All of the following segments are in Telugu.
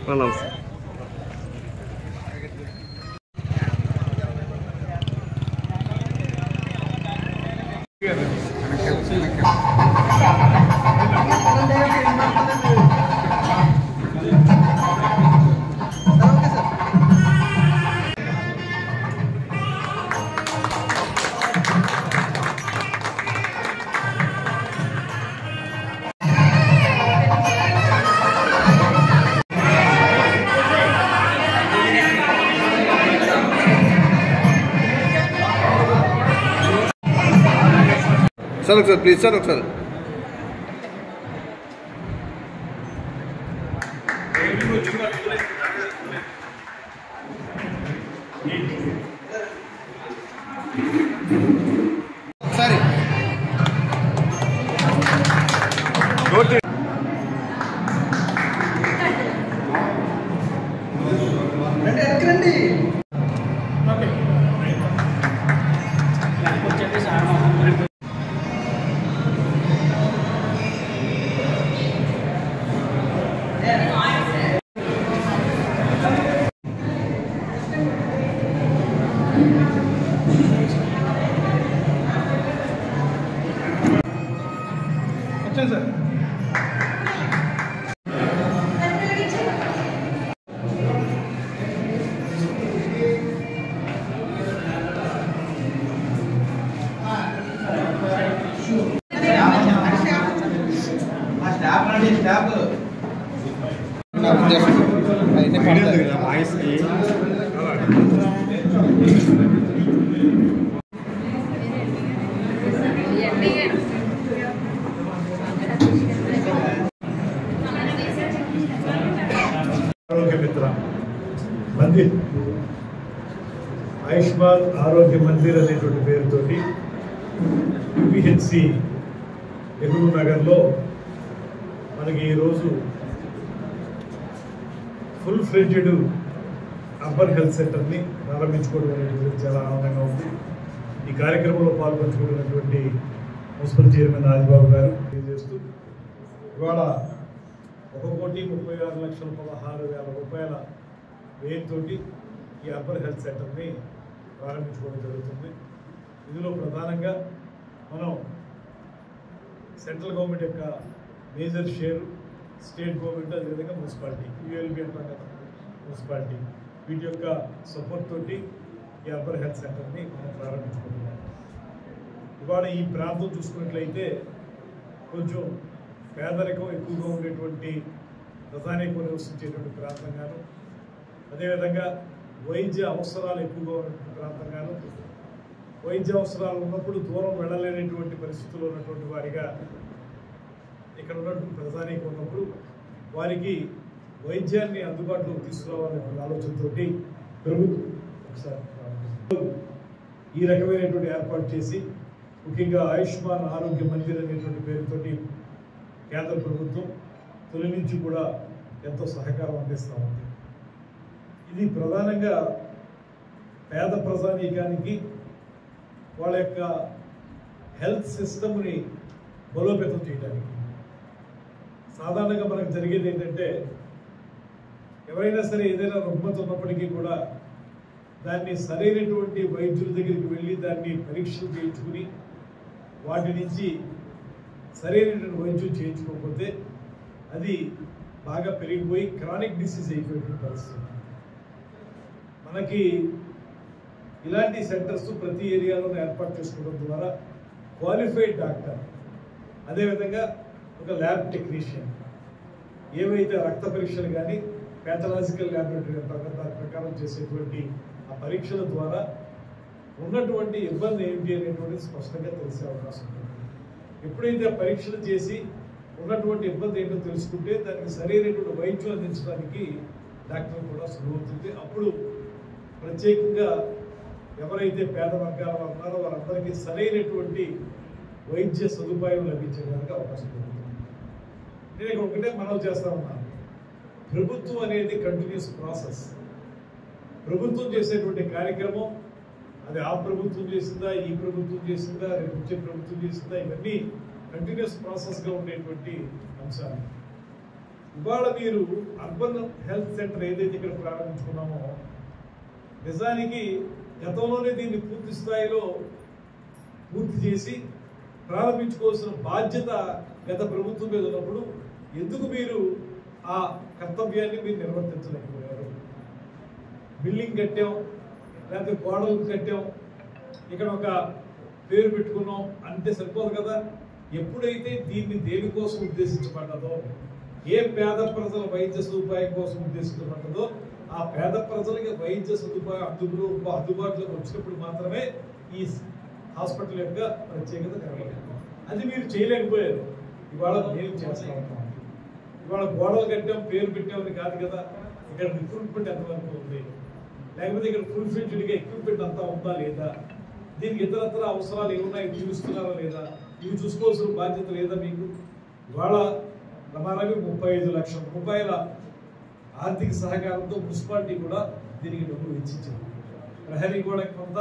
నమస్తే. సార్ ఒకసారి ప్లీజ్ సార్ ఒకసారి సరే రండి. వచ్చాను సార్. ఆరోగ్య మిత్ర మందిర్, ఆయుష్మాన్ ఆరోగ్య మందిర్ అనేటువంటి పేరుతోటి యూపీహెచ్సి నెహ్రూ నగర్లో మనకి ఈరోజు ఫుల్ ఫ్లెడ్జెడ్ అర్బన్ హెల్త్ సెంటర్ని ప్రారంభించుకోవడం అనేటువంటి చాలా ఆనందంగా ఉంది. ఈ కార్యక్రమంలో పాల్పంచుకున్నటువంటి మున్సిపల్ చైర్మన్ ఆదిబాబు గారు తెలియజేస్తూ, ఇవాళ 1,36,16,16,000 రూపాయల వ్యయంతో ఈ అర్బన్ హెల్త్ సెంటర్ని ప్రారంభించుకోవడం జరుగుతుంది. ఇందులో ప్రధానంగా మనం సెంట్రల్ గవర్నమెంట్ యొక్క మేజర్ షేర్, స్టేట్ గవర్నమెంట్, అదేవిధంగా మున్సిపాలిటీ, యూఎల్బీ అంటాం కదా, మున్సిపాలిటీ, వీటి యొక్క సపోర్ట్ తోటి ఈ అర్బన్ హెల్త్ సెంటర్ని మనం ప్రారంభించుకుంటున్నాం. ఇవాళ ఈ ప్రాంతం చూసుకున్నట్లయితే కొంచెం పేదరికం ఎక్కువగా ఉండేటువంటి, ప్రధానికం నివసించేటువంటి ప్రాంతంగాను, అదేవిధంగా వైద్య అవసరాలు ఎక్కువగా ఉన్నటువంటి ప్రాంతంగాను, వైద్య అవసరాలు ఉన్నప్పుడు దూరం వెళ్ళలేనటువంటి పరిస్థితుల్లో ఉన్నటువంటి వారిగా ఇక్కడ ఉన్నటువంటి ప్రధానికం ఉన్నప్పుడు వారికి వైద్యాన్ని అందుబాటులోకి తీసుకురావాలనే ఆలోచనతో ప్రభుత్వం ఈ రకమైనటువంటి ఏర్పాటు చేసి, ముఖ్యంగా ఆయుష్మాన్ ఆరోగ్య మందిర్ అనేటువంటి పేరుతోటి కేంద్ర ప్రభుత్వం తొలి నుంచి కూడా ఎంతో సహకారం అందిస్తూ ఉంది. ఇది ప్రధానంగా పేద ప్రజానీకానికి వాళ్ళ యొక్క హెల్త్ సిస్టమ్ని బలోపేతం చేయడానికి. సాధారణంగా మనకు జరిగేది ఏంటంటే, ఎవరైనా సరే ఏదైనా రుగ్మత ఉన్నప్పటికీ కూడా దాన్ని సరైనటువంటి వైద్యుల దగ్గరికి వెళ్ళి దాన్ని పరీక్షలు చేయించుకుని వాటి నుంచి సరైనటువంటి వైద్యం చేయించుకోకపోతే అది బాగా పెరిగిపోయి క్రానిక్ డిసీజ్ అయిపోయేటువంటి పరిస్థితి. మనకి ఇలాంటి సెంటర్స్ ప్రతి ఏరియాలోనే ఏర్పాటు చేసుకోవడం ద్వారా క్వాలిఫైడ్ డాక్టర్, అదేవిధంగా ఒక ల్యాబ్ టెక్నీషియన్, ఏవైతే రక్త పరీక్షలు కానీ ప్యాథలాజికల్ ల్యాబొరేటరీ దాని ప్రకారం చేసేటువంటి ఆ పరీక్షల ద్వారా ఉన్నటువంటి ఇబ్బంది ఏంటి అనేటువంటి స్పష్టంగా తెలిసే అవకాశం ఉంది. ఎప్పుడైతే పరీక్షలు చేసి ఉన్నటువంటి ఇబ్బంది ఏంటో తెలుసుకుంటే దానికి సరైనటువంటి వైద్యం అందించడానికి డాక్టర్ కూడా సులువుతుంది. అప్పుడు ప్రత్యేకంగా ఎవరైతే పేద వర్గాల వారు ఉన్నారో వారందరికీ సరైనటువంటి వైద్య సదుపాయం లభించడానికి అవకాశం ఉంటుంది. నేను ఇక్కడ ఒకటే మనవి చేస్తా ఉన్నాను, ప్రభుత్వం అనేది కంటిన్యూస్ ప్రాసెస్. ప్రభుత్వం చేసేటువంటి కార్యక్రమం అది ఆ ప్రభుత్వం చేసిందా, ఈ ప్రభుత్వం చేసిందా, రేపు వచ్చే ప్రభుత్వం చేసిందా, ఇవన్నీ కంటిన్యూస్ ప్రాసెస్గా ఉండేటువంటి అంశాలు. ఇవాళ మీరు అర్బన్ హెల్త్ సెంటర్ ఏదైతే ఇక్కడ ప్రారంభించుకున్నామో నిజానికి గతంలోనే దీన్ని పూర్తి స్థాయిలో పూర్తి చేసి ప్రారంభించుకోవాల్సిన బాధ్యత గత ప్రభుత్వం మీద ఉన్నప్పుడు ఎందుకు మీరు ఆ కర్తవ్యాన్ని మీరు నిర్వర్తించలేకపోయారు? బిల్డింగ్ కట్టాం, లేకపోతే గోడలు కట్టాం, ఇక్కడ ఒక పేరు పెట్టుకున్నాం అంటే సరిపోదు కదా. ఎప్పుడైతే దీన్ని దేనికోసం ఉద్దేశించబడ్డదో, ఏ పేద ప్రజల వైద్య సదుపాయం కోసం ఉద్దేశించబడ్డదో ఆ పేద ప్రజలకి వైద్య సదుపాయం అందుబాటులోకి వచ్చినప్పుడు మాత్రమే ఈ హాస్పిటల్ యొక్క ప్రత్యేకత కనబడింది. అది మీరు చేయలేకపోయారు. ఇవాళ నేను చేస్తా ఉంటాం. ఇవాళ గోడలు కట్టాం, పేరు పెట్టామని కాదు కదా. ఇక్కడ రిక్రూట్మెంట్ ఎంతవరకు ఉంది, లేకపోతే ఇక్కడ ఫుల్ ఫ్లెడ్జ్డ్గా ఎక్విప్మెంట్ అంతా ఉందా లేదా, దీనికి ఇతరత్ర అవసరాలు ఏమున్నాయి చూస్తున్నారా లేదా, ఇవి చూసుకోవాల్సిన బాధ్యత లేదా మీకు? ఇవాళ రమారవి 35 లక్షల రూపాయల ఆర్థిక సహకారంతో మున్సిపాలిటీ కూడా దీనికి డబ్బులు వెచ్చించింది. ప్రహరీ కూడా కొంత,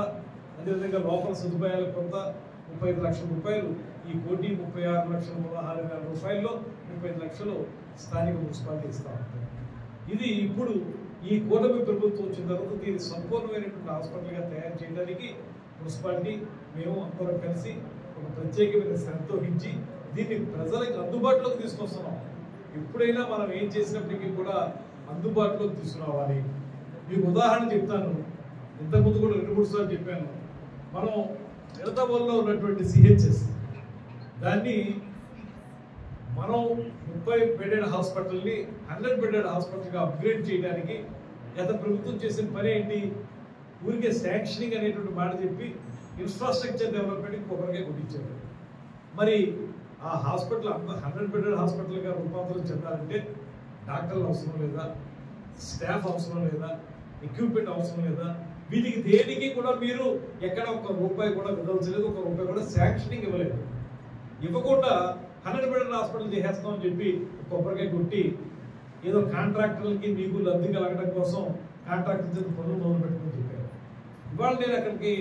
అదేవిధంగా లోపల సదుపాయాలకు కొంత 35 లక్షల రూపాయలు. ఈ 1,36,36,000 రూపాయల్లో 35 లక్షలు స్థానిక మున్సిపాలిటీ ఇస్తా ఉంటారు. ఇది ఇప్పుడు ఈ కూటమి ప్రభుత్వం వచ్చిన తర్వాత దీన్ని సంపూర్ణమైనటువంటి హాస్పిటల్గా తయారు చేయడానికి మున్సిపాలిటీ మేము అందరం కలిసి ఒక ప్రత్యేకమైన శ్రద్ధ వహించి దీన్ని ప్రజలకు అందుబాటులోకి తీసుకొస్తున్నాం. ఎప్పుడైనా మనం ఏం చేసినప్పటికీ కూడా అందుబాటులోకి తీసుకురావాలి. మీకు ఉదాహరణ చెప్తాను. ఇంతకుముందు కూడా 2-3 సార్లు చెప్పాను. మనం నిడదవోలులో ఉన్నటువంటి సిహెచ్ఎస్ దాన్ని మనం 30 బెడెడ్ హాస్పిటల్ని 100 బెడెడ్ హాస్పిటల్గా అప్గ్రేడ్ చేయడానికి గత ప్రభుత్వం చేసిన పని ఏంటి? ఊరికే శాంక్షనింగ్ అనేటువంటి మాట చెప్పి ఇన్ఫ్రాస్ట్రక్చర్ డెవలప్మెంట్కి కొబ్బరికాయ కొట్టించారు. మరి ఆ హాస్పిటల్ 100 బెడెడ్ హాస్పిటల్గా రూపాంతరం చెందాలంటే డాక్టర్లు అవసరం లేదా, స్టాఫ్ అవసరం లేదా, ఎక్విప్మెంట్ అవసరం లేదా? వీటికి దేనికి కూడా మీరు ఎక్కడ ఒక రూపాయి కూడా విదల్చలేదు, ఒక రూపాయి కూడా శాంక్షనింగ్ ఇవ్వలేదు. ఇవ్వకుండా 100 బెడెడ్ హాస్పిటల్ చేసేస్తామని చెప్పి కొబ్బరికాయ కొట్టి ఏదో కాంట్రాక్టర్లకి మీకు లబ్ధి కలగడం కోసం కాంట్రాక్టర్ చేత పనులు మొదలు పెట్టుకుని చెప్పారు. ఇవాళ నేను అక్కడికి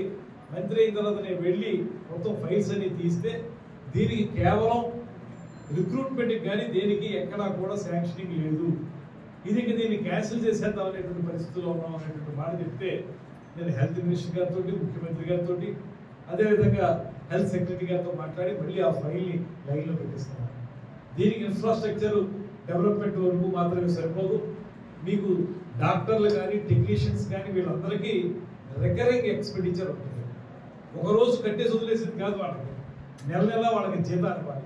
మంత్రి అయిన తర్వాత నేను వెళ్ళి మొత్తం ఫైల్స్ అన్ని తీస్తే దీనికి కేవలం రిక్రూట్మెంట్కి కానీ దేనికి ఎక్కడా కూడా శాంక్షనింగ్ లేదు. ఇది దీన్ని క్యాన్సిల్ చేసేద్దాం అనేటువంటి పరిస్థితుల్లో ఉన్నాం అనేటువంటి మాట చెప్తే నేను హెల్త్ మినిస్టర్ గారితో, ముఖ్యమంత్రి గారితో, అదేవిధంగా హెల్త్ సెక్రటరీ గారితో మాట్లాడి మళ్ళీ ఆ ఫైల్ని లైన్లో పెట్టిస్తున్నాను. దీనికి ఇన్ఫ్రాస్ట్రక్చర్ డెవలప్మెంట్ వరకు మాత్రమే సరిపోదు. మీకు డాక్టర్లు కానీ టెక్నీషియన్స్ కానీ వీళ్ళందరికీ రికరింగ్ ఎక్స్పెండిచర్ ఉంటుంది. ఒకరోజు కట్టేసి వదిలేసేది కాదు, వాళ్ళకి నెల నెల వాళ్ళకి జీతాలు ఇవ్వాలి.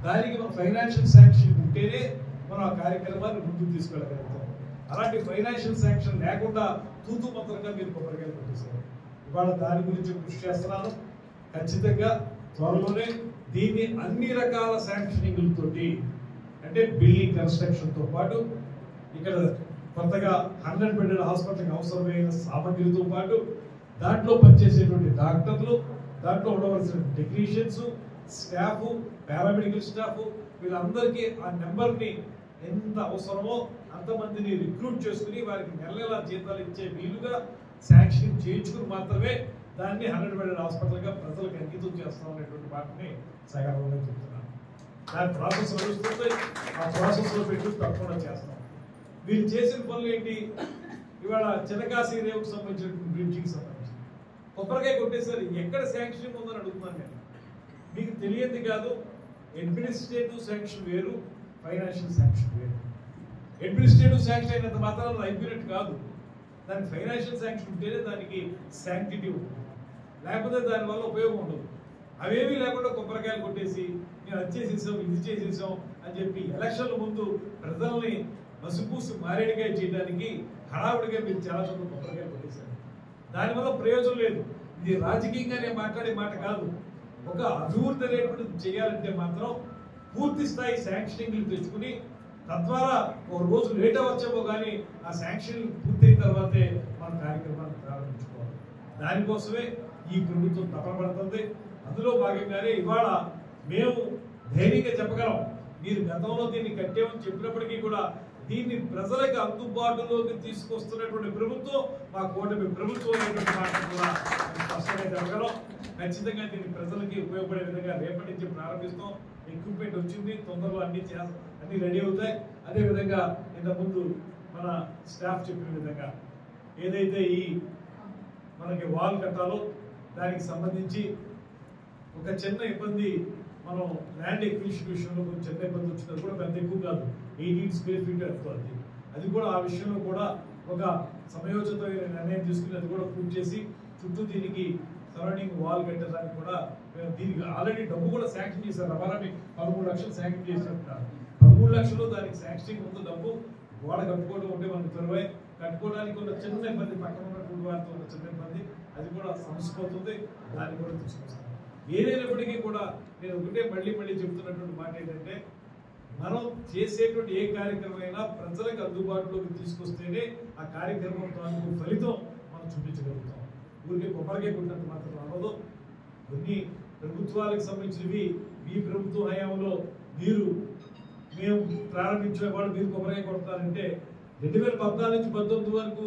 దానికి మనం ఫైనాన్షియల్ శాంక్షన్ ఉంటేనే మనం ఆ కార్యక్రమాన్ని ముందుకు తీసుకెళ్ళగలుగుతాం. అలాంటి ఫైనాన్షియల్ శాంక్షన్ లేకుండా తూతూ మంత్రంగా మీరు కొబ్బరికాయలు పెట్టేశారు. ఇవాళ దాని గురించి కృషి చేస్తున్నాను. ఖచ్చితంగా త్వరలోనే దీన్ని అన్ని రకాల శాంక్షనింగ్లతోటి, అంటే బిల్డింగ్ కన్స్ట్రక్షన్తో పాటు ఇక్కడ కొత్తగా 100 బెడెడ్ హాస్పిటల్కి అవసరమైన సామగ్రితో పాటు దాంట్లో పనిచేసేటువంటి డాక్టర్లు, దాంట్లో ఉండవలసిన టెక్నీషియన్స్, స్టాఫ్, పారామెడికల్ స్టాఫ్, వీళ్ళందరికీ ఆ నెంబర్ని ఎంత అవసరమో అంతమందిని రిక్రూట్ చేసుకుని వారికి నెల నెల జీతాలు ఇచ్చే వీలుగా శాంక్షన్ చేయించుకుని మాత్రమే దాన్ని 100 బెడెడ్ హాస్పిటల్గా ప్రజలకు అంకితం చేస్తాం అనేటువంటి వాటిని సగర్వంగా చెప్తున్నాను. దాని ప్రాసెస్ నడుస్తుంది. ఆ ప్రాసెస్లో పెట్టి తప్పకుండా చేస్తాం. వీళ్ళు చేసిన పనులు ఏంటి? ఇవాళ చిన్నకాశీ రేవుకు సంబంధించిన బ్రిడ్జికి సంబంధించి కొబ్బరికాయ కొట్టేసరి ఎక్కడ శాంక్షన్ ఉందని అడుగుతున్నాను నేను. మీకు తెలియదు కాదు. అడ్మినిస్ట్రేటివ్ శాంక్షన్ వేరు, ఫైనాన్షియల్ శాంక్షన్ వేరు. అడ్మినిస్ట్రేటివ్ శాంక్షన్ అయినంత మాత్రం అయిపోయినట్టు కాదు. దానికి ఫైనాన్షియల్ శాంక్షన్ ఉంటేనే దానికి శాంక్టిటీ ఉంటుంది, లేకపోతే దానివల్ల ఉపయోగం ఉండదు. అవేమీ లేకుండా కొబ్బరికాయలు కొట్టేసి మేము అది చేసేసాం, ఇది చేసేసాం అని చెప్పి ఎలక్షన్ల ముందు ప్రజల్ని మసిపూసి మారేడుగా చేయడానికి హడావుడిగా మీరు చాలా చోట్ల కొబ్బరికాయలు కొట్టేశారు. దానివల్ల ప్రయోజనం లేదు. ఇది రాజకీయంగా నేను మాట్లాడే మాట కాదు. ఒక అభివృద్ధి అనేటువంటిది చేయాలంటే మాత్రం పూర్తి స్థాయి శాంక్షనింగ్లు తెచ్చుకుని తద్వారా ఒక రోజు లేట్ అవ్వచ్చేమో కానీ ఆ శాంక్షన్ పూర్తయిన తర్వాతే మన కార్యక్రమాన్ని ప్రారంభించుకోవాలి. దానికోసమే ఈ ప్రభుత్వం తపనపడుతుంది. అందులో భాగంగానే ఇవాళ మేము ధైర్యంగా చెప్పగలం, మీరు గతంలో దీన్ని కట్టేమని చెప్పినప్పటికీ కూడా దీన్ని ప్రజలకు అందుబాటులోకి తీసుకొస్తున్నటువంటి ప్రభుత్వం మా కూటమి ప్రభుత్వం అనేటువంటి మాట కూడా స్పష్టంగా చెప్పగలం. ఖచ్చితంగా దీన్ని ప్రజలకి ఉపయోగపడే విధంగా రేపటి నుంచి ప్రారంభిస్తాం. ఎక్విప్మెంట్ వచ్చింది, తొందరలో అన్ని రెడీ అవుతాయి. అదేవిధంగా ఇంతకుముందు మన స్టాఫ్ చెప్పిన విధంగా ఏదైతే ఈ మనకి వాల్ కట్టాలో దానికి సంబంధించి ఒక చిన్న ఇబ్బంది, మనం ల్యాండ్ ఎక్విజిషన్ విషయంలో కొంచెం చిన్న ఇబ్బంది వచ్చినది కూడా పెద్ద ఎక్కువ కాదు, 18 స్క్వేర్ ఫీట్ అవుతుంది. అది కూడా ఆ విషయంలో కూడా ఒక సమయోచితమైన నిర్ణయం తీసుకుని అది కూడా పూర్తి చేసి చుట్టూ దీనికి సరౌండింగ్ వాల్ కట్టడానికి కూడా దీనికి ఆల్రెడీ డబ్బు కూడా శాంక్షన్ చేశారు. రవాణాకి 13 లక్షలు శాంక్షన్ చేసినట్టున్నారు. 13 లక్షలు దానికి శాంక్షన్ ముందు డబ్బు గోడ కట్టుకోవడం ఉంటే మనకు త్వరవై కట్టుకోవడానికి ఉన్న చిన్న ఇబ్బంది, పక్కన ఉన్నటువంటి వారితో ఉన్న చిన్న ఇబ్బంది, అది కూడా సమసిపోతుంది. దాన్ని కూడా తీసుకొస్తాను. ఏదైనప్పటికీ కూడా నేను ఒకటే మళ్ళీ చెబుతున్నటువంటి మాట ఏంటంటే, మనం చేసేటువంటి ఏ కార్యక్రమమైనా ప్రజలకు అందుబాటులోకి తీసుకొస్తేనే ఆ కార్యక్రమం తాలూకు ఫలితం మనం చూపించగలుగుతాం. ఊరికే కొబ్బరికాయ కొట్టినంత మాత్రం అవ్వదు. కొన్ని ప్రభుత్వాలకు సంబంధించినవి మీ ప్రభుత్వ హయాంలో మేము ప్రారంభించే వాళ్ళు మీరు కొబ్బరికాయ కొడతారంటే 2014 నుంచి 19 వరకు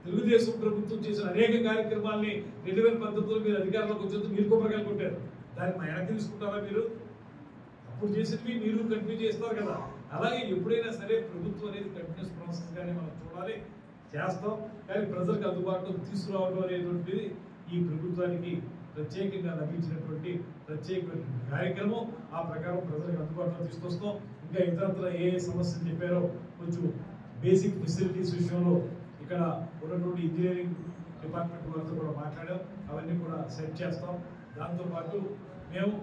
తెలుగుదేశం ప్రభుత్వం చేసిన అనేక కార్యక్రమాల్ని 2019లో మీరు అధికారంలోకి వచ్చేందుకు మీరు కొబ్బరికాయలు కొట్టారు. దాన్ని మా వెనక్కి తీసుకుంటారా? మీరు అప్పుడు చేసినవి మీరు కంటిన్యూ చేస్తారు కదా. అలాగే ఎప్పుడైనా సరే ప్రభుత్వం అనేది కంటిన్యూస్ ప్రాసెస్ గానే మనం చూడాలి, చేస్తాం. కానీ ప్రజలకు అందుబాటులో తీసుకురావడం అనేటువంటిది ఈ ప్రభుత్వానికి ప్రత్యేకంగా లభించినటువంటి ప్రత్యేకమైన కార్యక్రమం. ఆ ప్రకారం ప్రజలకు అందుబాటులో తీసుకొస్తాం. ఇంకా ఇతరత్ర ఏ సమస్యలు చెప్పారో కొంచెం బేసిక్ ఫెసిలిటీస్ విషయంలో ఇక్కడ ఉన్నటువంటి ఇంజనీరింగ్ డిపార్ట్మెంట్ వారితో కూడా మాట్లాడాం. అవన్నీ కూడా సెట్ చేస్తాం. దాంతోపాటు మేము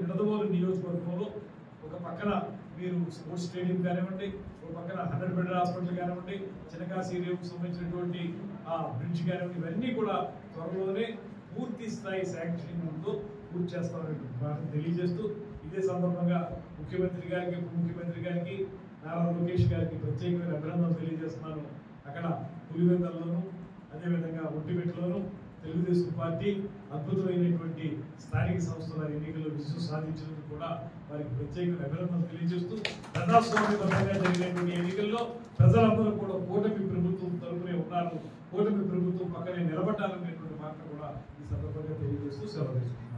నిడదవోలు నియోజకవర్గంలో ఒక పక్కన మీరు స్పోర్ట్స్ స్టేడియం కానివ్వండి, ఒక పక్కన 100 బెడ్ హాస్పిటల్ కానివ్వండి, చిన్నకాశీ రేవుకు సంబంధించినటువంటి ఆ బ్రిడ్జ్ కానివ్వండి, ఇవన్నీ కూడా త్వరలోనే పూర్తి స్థాయి శాంక్షన్తో పూర్తి చేస్తామని తెలియజేస్తూ, ఇదే సందర్భంగా ముఖ్యమంత్రి గారికి, ఉప ముఖ్యమంత్రి గారికి, నారా లోకేష్ గారికి ప్రత్యేకమైన అభినందనలు తెలియజేస్తున్నాను. అక్కడ పులివెందులలోను అదేవిధంగా ఒట్టిమెట్లోను తెలుగుదేశం పార్టీ అద్భుతమైనటువంటి స్థానిక సంస్థల ఎన్నికల్లో విజయం సాధించినందుకు కూడా వారికి ప్రత్యేకమైన అభినందనలు తెలియజేస్తూ, ప్రజాస్వామ్యబద్ధంగా జరిగినటువంటి ఎన్నికల్లో ప్రజలందరూ కూడా కూటమి ప్రభుత్వం తరపునే ఉన్నారు, కూటమి ప్రభుత్వం పక్కనే నిలబడాలనేటువంటి మాట కూడా ఈ సందర్భంగా తెలియజేస్తూ సెలవు తీసుకుంటున్నాను.